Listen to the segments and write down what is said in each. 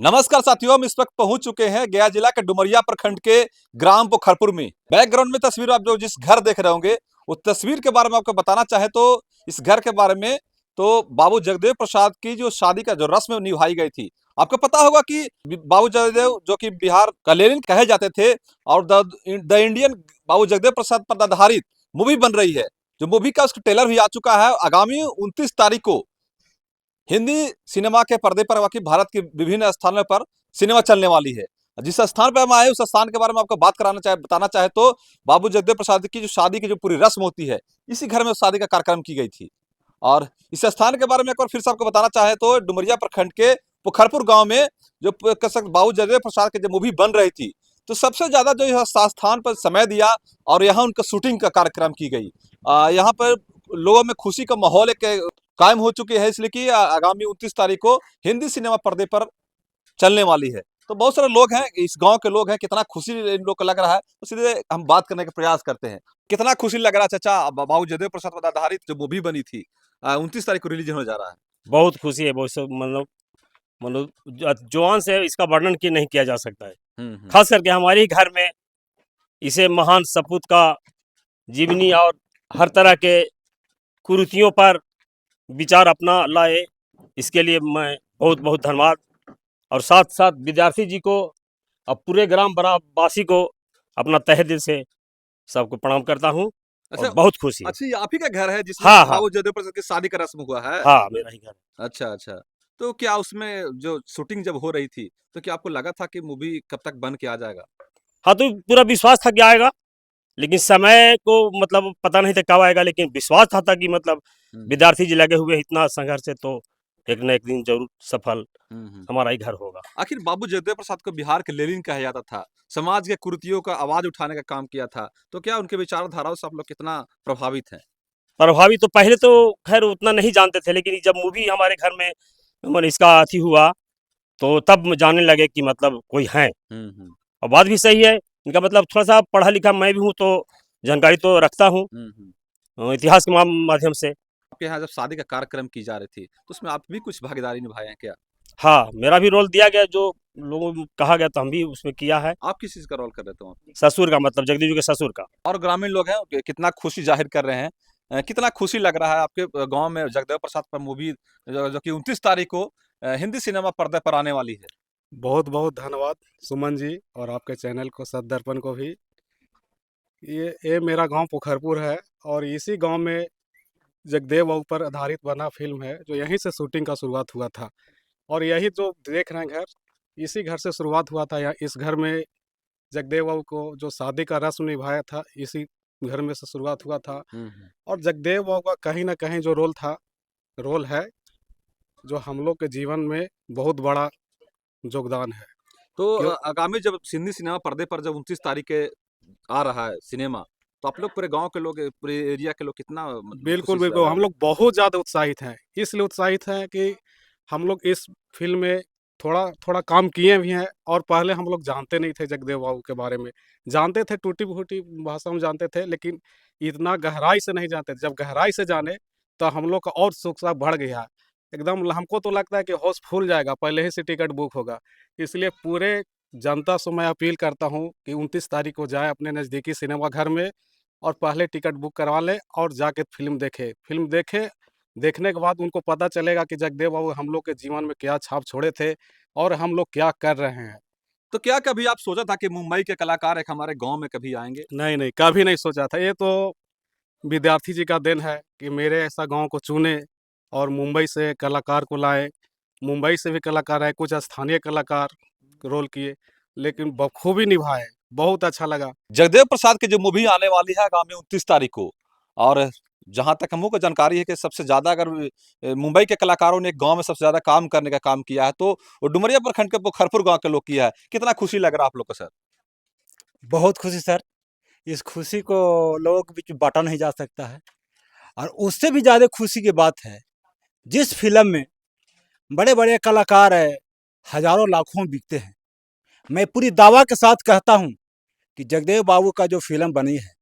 नमस्कार साथियों, हम इस वक्त पहुंच चुके हैं गया जिला के डुमरिया प्रखंड के ग्राम पोखरपुर में। बैकग्राउंड में तस्वीर आप जो जिस घर देख रहे होंगे, उस तस्वीर के बारे में आपको बताना चाहे तो इस घर के बारे में तो बाबू जगदेव प्रसाद की जो शादी का जो रस्म निभाई गई थी। आपको पता होगा कि बाबू जगदेव जो कि बिहार का लेनिन कहे जाते थे और द इंडियन बाबू जगदेव प्रसाद पर आधारित मूवी बन रही है। जो मूवी का उसका ट्रेलर भी आ चुका है। आगामी 29 तारीख को हिंदी सिनेमा के पर्दे पर बाकी भारत के विभिन्न स्थानों पर सिनेमा चलने वाली है। जिस स्थान पर हम आए उस स्थान के बारे में आपको बात कराना चाहे बताना चाहे तो बाबू जगदेव प्रसाद की जो शादी की जो पूरी रस्म होती है, इसी घर में उस शादी का कार्यक्रम की गई थी। और इस स्थान के बारे में एक बार फिर से आपको बताना चाहे तो डुमरिया प्रखंड के पोखरपुर गांव में जो बाबू जगदेव प्रसाद की जब मूवी बन रही थी, तो सबसे ज्यादा जो यह स्थान पर समय दिया और यहाँ उनका शूटिंग का कार्यक्रम की गई। यहाँ पर लोगों में खुशी का माहौल एक कायम हो चुकी है, इसलिए कि आगामी 29 तारीख को हिंदी सिनेमा पर्दे पर चलने वाली है। तो बहुत सारे लोग हैं, इस गांव के लोग हैं, कितना खुशी इन लोग को लग रहा है, तो सीधे हम बात करने का प्रयास करते हैं। कितना खुशी लग रहा है चाचा, बाबू जगदेव प्रसाद पर आधारित जो मूवी बनी थी 29 तारीख को रिलीज होने जा रहा है। बहुत खुशी है। बहुत सब मतलब जुबान से इसका वर्णन की नहीं किया जा सकता है। खास करके हमारे घर में इसे महान सपूत का जीवनी और हर तरह के कुरीतियों पर विचार अपना लाए, इसके लिए मैं बहुत बहुत धन्यवाद और साथ साथ विद्यार्थी जी को और पूरे ग्राम वासी को अपना तहे दिल से सबको प्रणाम करता हूँ अच्छा। और बहुत खुशी है। अच्छा, ये आप ही का घर है जिसमें हाँ हाँ बाबू जगदेव प्रसाद की शादी का रस्म हुआ है? हाँ, मेरा ही घर है। अच्छा अच्छा। तो क्या उसमें जो शूटिंग जब हो रही थी, तो क्या आपको लगा था कि मूवी कब तक बन के आ जाएगा? हाँ, तो पूरा विश्वास था कि आएगा, लेकिन समय को मतलब पता नहीं था कब आएगा, लेकिन विश्वास था कि मतलब विद्यार्थी जी लगे हुए इतना संघर्ष है, तो एक न एक दिन जरूर सफल हमारा ही घर होगा। आखिर बाबू जगदेव प्रसाद को बिहार के लेनिन कहा जाता था, समाज के कुरीतियों का आवाज उठाने का काम किया था, तो क्या उनके विचारधाराओं से आप लोग कितना प्रभावित हैं? प्रभावी तो पहले तो खैर उतना नहीं जानते थे, लेकिन जब मूवी हमारे घर में मतलब इसका अथी हुआ, तो तब जानने लगे कि मतलब कोई है। और बात भी सही है इनका, मतलब थोड़ा सा पढ़ा लिखा मैं भी हूँ, तो जानकारी तो रखता हूँ इतिहास के माध्यम से। आपके यहाँ जब शादी का कार्यक्रम की जा रही थी, तो उसमें आप भी कुछ भागीदारी निभाए हैं क्या? हाँ, मेरा भी रोल दिया गया, जो लोगों को कहा गया तो हम भी उसमें किया है। आप किस चीज का रोल कर रहे थे वहाँ पे? ससुर का, मतलब जगदीश जी के ससुर का। और ग्रामीण लोग हैं कितना खुशी जाहिर कर रहे हैं। कितना खुशी लग रहा है आपके गांव में जगदेव प्रसाद पर मूवी जो कि 29 तारीख को हिंदी सिनेमा पर्दे पर आने वाली है। बहुत बहुत धन्यवाद सुमन जी और आपके चैनल को, सदर्पण को भी। ये मेरा गांव पोखरपुर है और इसी गांव में जगदेव बाबू पर आधारित बना फिल्म है, जो यहीं से शूटिंग का शुरुआत हुआ था। और यही जो देख रहे हैं घर, इसी घर से शुरुआत हुआ था। यहाँ इस घर में जगदेव बाबू को जो शादी का रस्म निभाया था, इसी घर में से शुरुआत हुआ था। और जगदेव बाबू का कहीं ना कहीं जो रोल है, जो हम लोग के जीवन में बहुत बड़ा योगदान है। तो क्यों? आगामी जब हिंदी सिनेमा पर्दे पर जब 29 तारीख के आ रहा है सिनेमा, तो आप लोग पूरे गांव के लोग, पूरे एरिया के लोग कितना बिल्कुल खुशी से बिल्कुल, हम रहेंगे? लोग बहुत ज़्यादा उत्साहित हैं। इसलिए उत्साहित हैं कि हम लोग इस फिल्म में थोड़ा थोड़ा काम किए भी हैं, और पहले हम लोग जानते नहीं थे जगदेव बाबू के बारे में। जानते थे, टूटी फूटी भाषा में जानते थे, लेकिन इतना गहराई से नहीं जानते थे। जब गहराई से जाने तो हम लोग का और उत्सुकता बढ़ गया। एकदम हमको तो लगता है कि होश फूल जाएगा पहले ही से टिकट बुक होगा। इसलिए पूरे जनता से मैं अपील करता हूँ कि 29 तारीख को जाए अपने नज़दीकी सिनेमा घर में और पहले टिकट बुक करवा लें और जाके फिल्म देखें। फिल्म देखें, देखने के बाद उनको पता चलेगा कि जगदेव बाबू हम लोग के जीवन में क्या छाप छोड़े थे और हम लोग क्या कर रहे हैं। तो क्या कभी आप सोचा था कि मुंबई के कलाकार एक हमारे गांव में कभी आएंगे? नहीं नहीं, कभी नहीं सोचा था। ये तो विद्यार्थी जी का देन है कि मेरे ऐसा गांव को चुने और मुंबई से कलाकार को लाए। मुंबई से भी कलाकार आए, कुछ स्थानीय कलाकार रोल किए, लेकिन बखूबी निभाए। बहुत अच्छा लगा। जगदेव प्रसाद की जो मूवी आने वाली है आगामी 29 तारीख को, और जहां तक हमको जानकारी है कि सबसे ज्यादा अगर मुंबई के कलाकारों ने एक गांव में सबसे ज्यादा काम करने का काम किया है, तो वो डुमरिया प्रखंड के पोखरपुर गांव के लोग किया है। कितना खुशी लग रहा है आप लोग को सर? बहुत खुशी सर। इस खुशी को लोगों के बीच में बांटा नहीं जा सकता है। और उससे भी ज़्यादा खुशी की बात है, जिस फिल्म में बड़े बड़े कलाकार है, हजारों लाखों में बिकते हैं, मैं पूरी दावा के साथ कहता हूं कि जगदेव बाबू का जो फिल्म बनी है,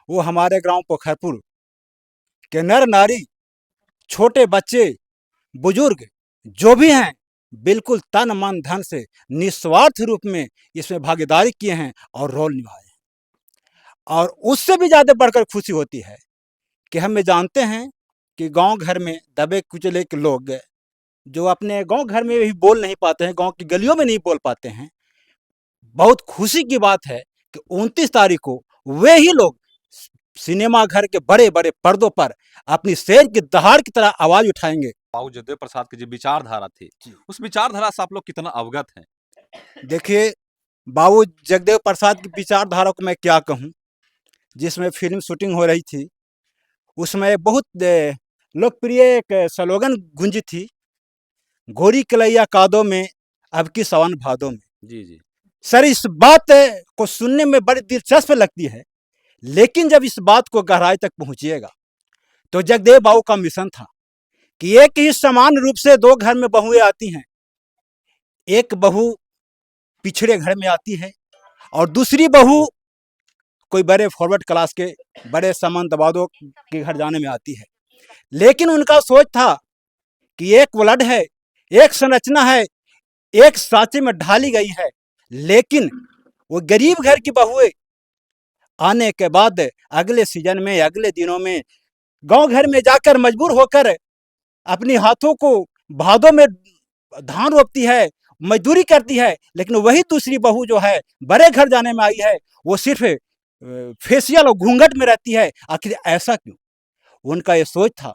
वो हमारे गांव पोखरपुर के नर नारी, छोटे बच्चे, बुजुर्ग जो भी हैं, बिल्कुल तन मन धन से निस्वार्थ रूप में इसमें भागीदारी किए हैं और रोल निभाए हैं। और उससे भी ज़्यादा बढ़कर खुशी होती है कि हम जानते हैं कि गांव घर में दबे कुचले के लोग जो अपने गांव घर में भी बोल नहीं पाते हैं, गांव की गलियों में नहीं बोल पाते हैं, बहुत खुशी की बात है कि 29 तारीख को वे ही लोग सिनेमा घर के बड़े बड़े पर्दों पर अपनी शेर की दहाड़ की तरह आवाज उठाएंगे। बाबू जगदेव प्रसाद की जो विचारधारा थी, उस विचारधारा से आप लोग कितना अवगत हैं? देखिए, बाबू जगदेव प्रसाद की विचारधारा को मैं क्या कहूँ। जिसमें फिल्म शूटिंग हो रही थी, उसमें बहुत लोकप्रिय एक स्लोगन गूंजी थी, गोरी कलैया कादों में अब की सावन भादों में। जी जी। सर, इस बात को सुनने में बड़ी दिलचस्प लगती है, लेकिन जब इस बात को गहराई तक पहुंचिएगा तो जगदेव बाबू का मिशन था कि एक ही समान रूप से दो घर में बहुएं आती हैं। एक बहू पिछड़े घर में आती है और दूसरी बहू कोई बड़े फॉरवर्ड क्लास के बड़े सामंतवादियों के घर जाने में आती है। लेकिन उनका सोच था कि एक ब्लड है, एक संरचना है, एक सांचे में ढाली गई है, लेकिन वो गरीब घर की बहुएं आने के बाद अगले सीजन में, अगले दिनों में गांव घर में जाकर मजबूर होकर अपनी हाथों को भादों में धान रोपती है, मजदूरी करती है। लेकिन वही दूसरी बहू जो है बड़े घर जाने में आई है, वो सिर्फ फेशियल और घूंघट में रहती है। आखिर ऐसा क्यों? उनका ये सोच था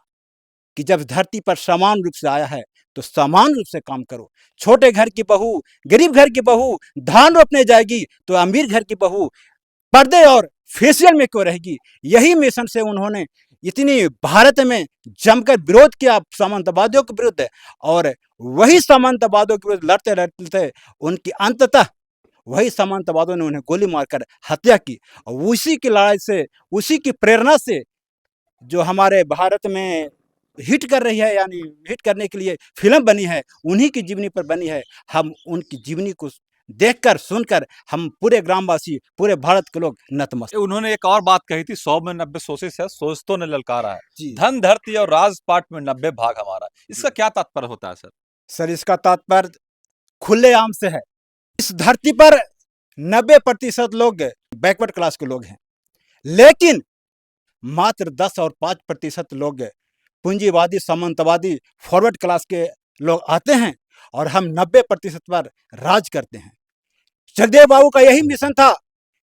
कि जब धरती पर समान रूप से आया है तो समान रूप से काम करो। छोटे घर की बहू, गरीब घर की बहू धान रोपने जाएगी तो अमीर घर की बहू पर्दे और फेशियल में क्यों रहेगी? यही मिशन से उन्होंने इतनी भारत में जमकर विरोध किया सामंतवादियों के विरुद्ध, और वही सामंतवादियों के विरुद्ध लड़ते लड़ते उनकी अंततः वही सामंतवादियों ने उन्हें गोली मारकर हत्या की। और उसी की लड़ाई से, उसी की प्रेरणा से जो हमारे भारत में हिट कर रही है, यानी हिट करने के लिए फिल्म बनी है, उन्हीं की जीवनी पर बनी है। हम उनकी जीवनी को देखकर सुनकर हम पूरे ग्रामवासी, पूरे भारत के लोग नतमस्तक। उन्होंने एक और बात कही थी, 100 में 90 कोशिश है, सोचतों ने ललकारा है। जी। धन धरती और राजपाट में 90 भाग हमारा। इसका क्या तात्पर्य होता है सर? सर, इसका तात्पर्य खुलेआम से है। इस धरती पर 90% लोग बैकवर्ड क्लास के लोग हैं, लेकिन मात्र 10 और 5% लोग पूंजीवादी, सामंतवादी, फॉरवर्ड क्लास के लोग आते हैं और हम 90% पर राज करते हैं। जगदेव बाबू का यही मिशन था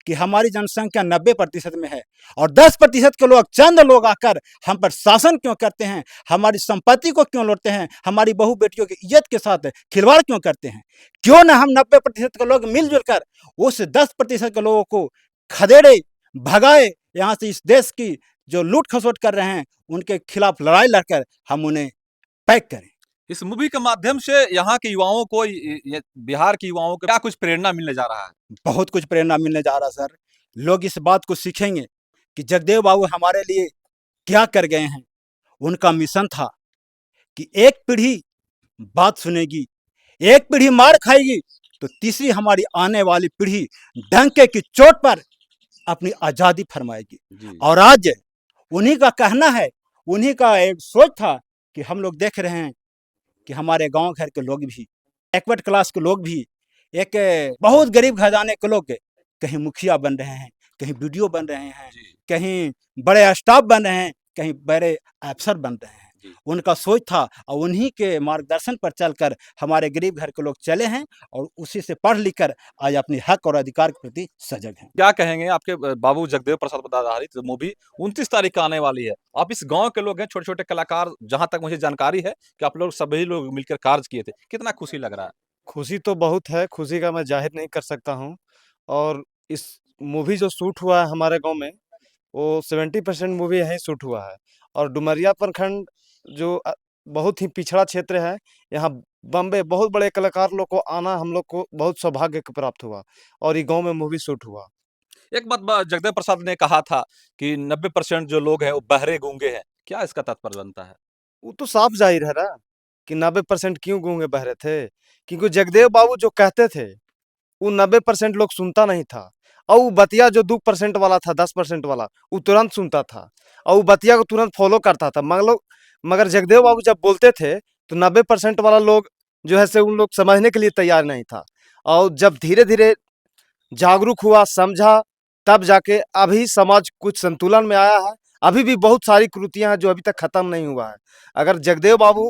कि हमारी जनसंख्या 90% में है और 10% के लोग, चंद लोग आकर हम पर शासन क्यों करते हैं, हमारी संपत्ति को क्यों लूटते हैं, हमारी बहू बेटियों की इज्जत के साथ खिलवाड़ क्यों करते हैं? क्यों ना हम 90% के लोग मिलजुल कर उस 10% के लोगों को खदेड़े, भगाए यहाँ से। इस देश की जो लूट खसोट कर रहे हैं उनके खिलाफ लड़ाई लड़कर हम उन्हें पैक करें। इस मूवी के माध्यम से यहाँ के युवाओं को, बिहार के युवाओं को क्या कुछ प्रेरणा मिलने जा रहा है? बहुत कुछ प्रेरणा मिलने जा रहा है सर। लोग इस बात को सीखेंगे कि जगदेव बाबू हमारे लिए क्या कर गए हैं। उनका मिशन था कि एक पीढ़ी बात सुनेगी, एक पीढ़ी मार खाएगी, तो तीसरी हमारी आने वाली पीढ़ी डंके की चोट पर अपनी आज़ादी फरमाएगी। और आज उन्हीं का कहना है, उन्हीं का एक सोच था कि हम लोग देख रहे हैं कि हमारे गांव घर के लोग भी, बैकवर्ड क्लास के लोग भी, एक बहुत गरीब घराने के लोग कहीं मुखिया बन रहे हैं, कहीं वीडियो बन रहे हैं, कहीं बड़े स्टाफ बन रहे हैं, कहीं बड़े अफसर बन रहे हैं। उनका सोच था और उन्हीं के मार्गदर्शन पर चलकर हमारे गरीब घर के लोग चले हैं और उसी से पढ़ लिख कर आज अपने हक और अधिकार के प्रति सजग हैं। क्या कहेंगे आपके बाबू जगदेव प्रसाद पर आधारित मूवी 29 तारीख को आने वाली है। आप इस गांव के लोग हैं, छोटे छोटे कलाकार, जहां तक मुझे जानकारी है कि आप लोग सभी लोग मिलकर कार्य किए थे, कितना खुशी लग रहा है? खुशी तो बहुत है, खुशी का मैं ज़ाहिर नहीं कर सकता हूँ। और इस मूवी जो शूट हुआ है हमारे गाँव में, वो 70% मूवी यहीं शूट हुआ है। और डुमरिया प्रखंड जो बहुत ही पिछड़ा क्षेत्र है, यहाँ बॉम्बे बहुत बड़े कलाकार लोग को आना हम लोग को बहुत सौभाग्य प्राप्त हुआ और ये गाँव में मूवी शूट हुआ। एक बात जगदेव प्रसाद ने कहा था कि 90% जो लोग हैं वो बहरे गूंगे हैं, क्या इसका तात्पर्य बनता है? वो तो साफ जाहिर है ना कि 90% क्यों गूंगे बहरे थे, क्योंकि जगदेव बाबू जो कहते थे वो 90% लोग सुनता नहीं था। और वो बतिया जो 2% वाला था, 10% वाला, वो तुरंत सुनता था और वो बतिया को तुरंत फॉलो करता था। मगर जगदेव बाबू जब बोलते थे तो 90% वाला लोग जो है से उन लोग समझने के लिए तैयार नहीं था। और जब धीरे धीरे जागरूक हुआ, समझा, तब जाके अभी समाज कुछ संतुलन में आया है। अभी भी बहुत सारी कृतियां हैं जो अभी तक खत्म नहीं हुआ है। अगर जगदेव बाबू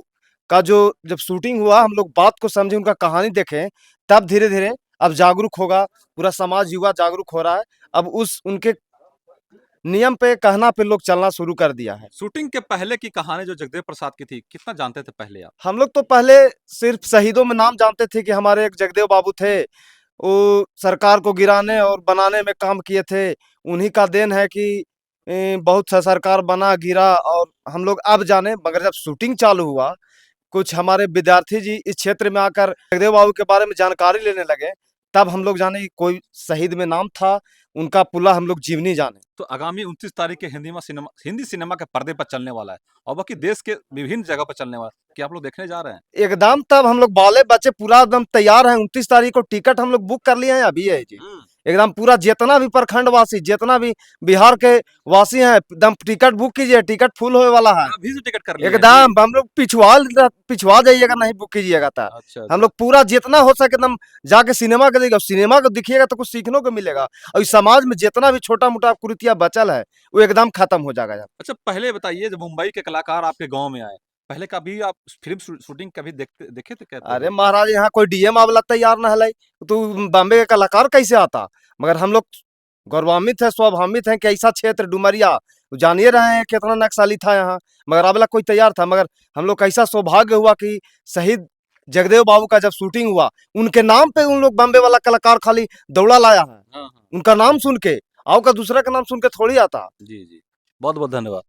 का जो जब शूटिंग हुआ, हम लोग बात को समझे, उनका कहानी देखें, तब धीरे धीरे अब जागरूक होगा, पूरा समाज युवा जागरूक हो रहा है। अब उस उनके नियम पे, कहना पे लोग चलना शुरू कर दिया है। शूटिंग के पहले की कहानी जो जगदेव प्रसाद की थी, कितना जानते थे पहले आप? हम लोग तो पहले सिर्फ शहीदों में नाम जानते थे कि हमारे एक जगदेव बाबू थे, वो सरकार को गिराने और बनाने में काम किए थे। उन्हीं का देन है कि बहुत सा सरकार बना, गिरा, और हम लोग अब जाने। मगर जब शूटिंग चालू हुआ, कुछ हमारे विद्यार्थी जी इस क्षेत्र में आकर जगदेव बाबू के बारे में जानकारी लेने लगे, तब हम लोग जाने कि कोई शहीद में नाम था, उनका पुला हम लोग जीवनी जाने। तो आगामी 29 तारीख के हिंदी सिनेमा के पर्दे पर चलने वाला है और बाकी देश के विभिन्न जगह पर चलने वाला है, क्या आप लोग देखने जा रहे हैं? एकदम, तब हम लोग बाले बच्चे पूरा एकदम तैयार हैं। 29 तारीख को टिकट हम लोग बुक कर लिए हैं, अभी है जी। एकदम पूरा जितना भी प्रखंड वासी, जितना भी बिहार के वासी हैं, एकदम टिकट बुक कीजिए, टिकट फुल होने वाला है। अभी से टिकट कर लिए हैं? एकदम हम लोग पिछवा जाइएगा, नहीं बुक कीजिएगा तो। अच्छा, हम लोग पूरा जितना हो सके एकदम जाके सिनेमा को देखिएगा, सिनेमा को दिखिएगा तो कुछ सीखने को मिलेगा। और इस समाज में जितना भी छोटा मोटा कुरीतियां बचल है, वो एकदम खत्म हो जाएगा। अच्छा, पहले बताइए, जब मुंबई के कलाकार आपके गांव में आए, पहले कभी आप फिल्म शूटिंग कभी देखे थे क्या? अरे महाराज, यहाँ कोई डीएम आवेला तैयार न है, तो बॉम्बे के कलाकार कैसे आता? मगर हम लोग गौरवान्वित है, स्वाभावित है कि ऐसा क्षेत्र डुमरिया, जानिए रहे हैं कितना नक्सली था यहाँ, मगर आवेला कोई तैयार था। मगर हम लोग कैसा सौभाग्य हुआ कि शहीद जगदेव बाबू का जब शूटिंग हुआ, उनके नाम पे उन लोग बॉम्बे वाला कलाकार खाली दौड़ा लाया है। हाँ, हाँ। उनका नाम सुन के, आओ का दूसरा का नाम सुन के थोड़ी आता। जी, जी। बहुत-बहुत धन्यवाद।